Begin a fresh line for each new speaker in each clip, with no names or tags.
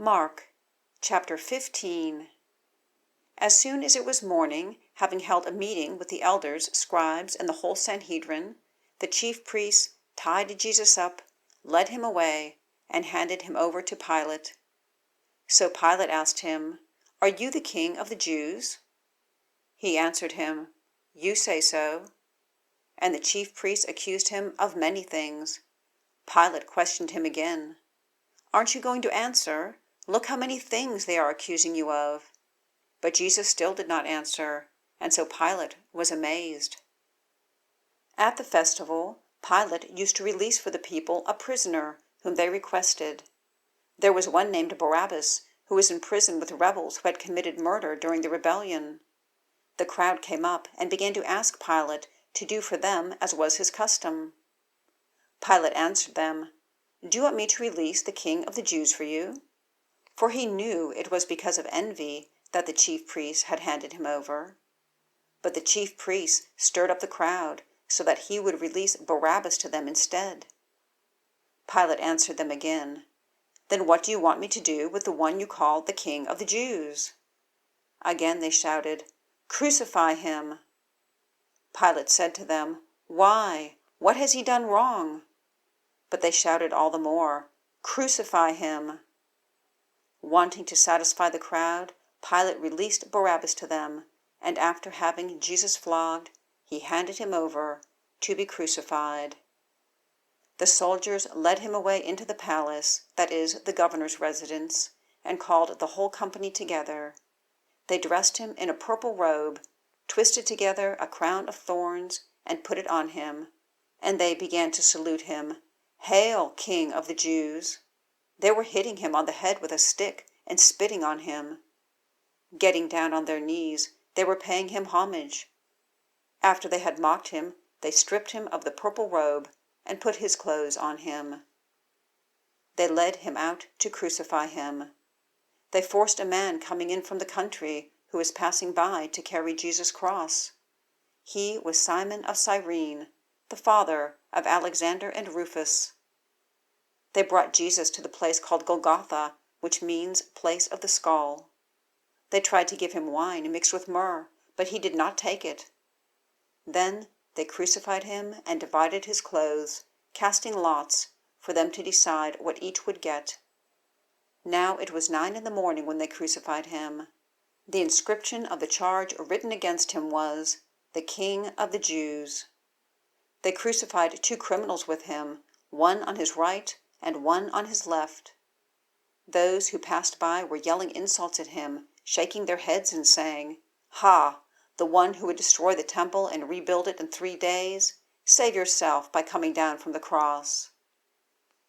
Mark, chapter 15. As soon as it was morning, having held a meeting with the elders, scribes, and the whole Sanhedrin, the chief priests tied Jesus up, led him away, and handed him over to Pilate. So Pilate asked him, "Are you the king of the Jews?" He answered him, "You say so." And the chief priests accused him of many things. Pilate questioned him again. "Aren't you going to answer? Look how many things they are accusing you of." But Jesus still did not answer, and so Pilate was amazed. At the festival, Pilate used to release for the people a prisoner whom they requested. There was one named Barabbas, who was in prison with rebels who had committed murder during the rebellion. The crowd came up and began to ask Pilate to do for them as was his custom. Pilate answered them, "Do you want me to release the king of the Jews for you?" For he knew it was because of envy that the chief priests had handed him over. But the chief priests stirred up the crowd so that he would release Barabbas to them instead. Pilate answered them again, "Then what do you want me to do with the one you call the king of the Jews?" Again they shouted, "Crucify him!" Pilate said to them, "Why? What has he done wrong?" But they shouted all the more, "Crucify him!" Wanting to satisfy the crowd, Pilate released Barabbas to them, and after having Jesus flogged, he handed him over to be crucified. The soldiers led him away into the palace, that is, the governor's residence, and called the whole company together. They dressed him in a purple robe, twisted together a crown of thorns, and put it on him, and they began to salute him, "Hail, King of the Jews!" They were hitting him on the head with a stick and spitting on him. Getting down on their knees, they were paying him homage. After they had mocked him, they stripped him of the purple robe and put his clothes on him. They led him out to crucify him. They forced a man coming in from the country who was passing by to carry Jesus' cross. He was Simon of Cyrene, the father of Alexander and Rufus. They brought Jesus to the place called Golgotha, which means place of the skull. They tried to give him wine mixed with myrrh, but he did not take it. Then they crucified him and divided his clothes, casting lots for them to decide what each would get. Now it was 9 a.m. when they crucified him. The inscription of the charge written against him was, "The King of the Jews." They crucified 2 criminals with him, one on his right and one on his left. Those who passed by were yelling insults at him, shaking their heads and saying, "Ha! The one who would destroy the temple and rebuild it in 3 days? Save yourself by coming down from the cross."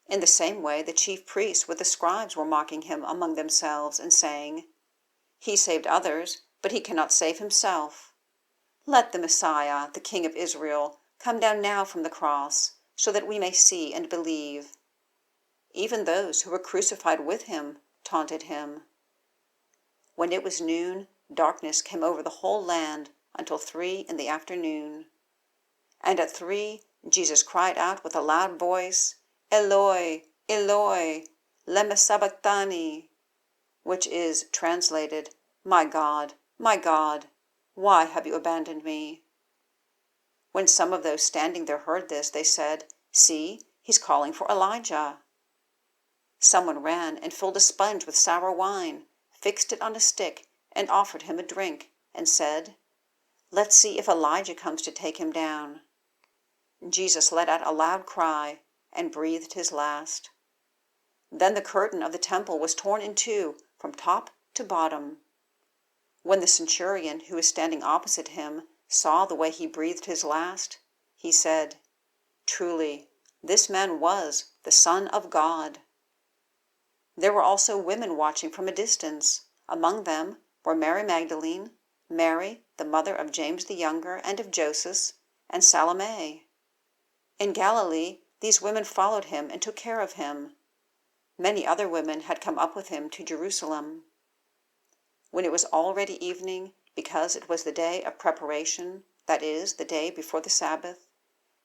In the same way, the chief priests with the scribes were mocking him among themselves and saying, "He saved others, but he cannot save himself. Let the Messiah, the King of Israel, come down now from the cross, so that we may see and believe." Even those who were crucified with him taunted him. When it was noon, darkness came over the whole land until 3 in the afternoon. And at 3, Jesus cried out with a loud voice, "Eloi, Eloi, lema sabachthani," which is translated, my God, why have you abandoned me?" When some of those standing there heard this, they said, "See, he's calling for Elijah." Someone ran and filled a sponge with sour wine, fixed it on a stick, and offered him a drink, and said, "Let's see if Elijah comes to take him down." Jesus let out a loud cry and breathed his last. Then the curtain of the temple was torn in two from top to bottom. When the centurion who was standing opposite him saw the way he breathed his last, he said, "Truly, this man was the Son of God." There were also women watching from a distance. Among them were Mary Magdalene, Mary, the mother of James the Younger and of Joseph, and Salome. In Galilee, these women followed him and took care of him. Many other women had come up with him to Jerusalem. When it was already evening, because it was the day of preparation, that is, the day before the Sabbath,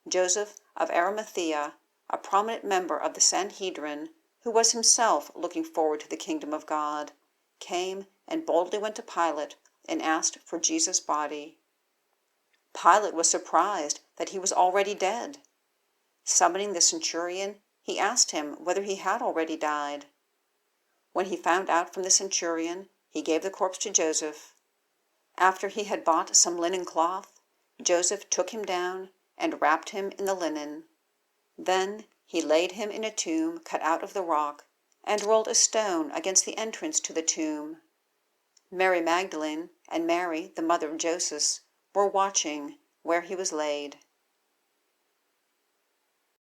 Joseph of Arimathea, a prominent member of the Sanhedrin, who was himself looking forward to the kingdom of God, came and boldly went to Pilate and asked for Jesus' body. Pilate was surprised that he was already dead. Summoning the centurion, he asked him whether he had already died. When he found out from the centurion, he gave the corpse to Joseph. After he had bought some linen cloth, Joseph took him down and wrapped him in the linen. Then he laid him in a tomb cut out of the rock, and rolled a stone against the entrance to the tomb. Mary Magdalene and Mary, the mother of Joseph, were watching where he was laid.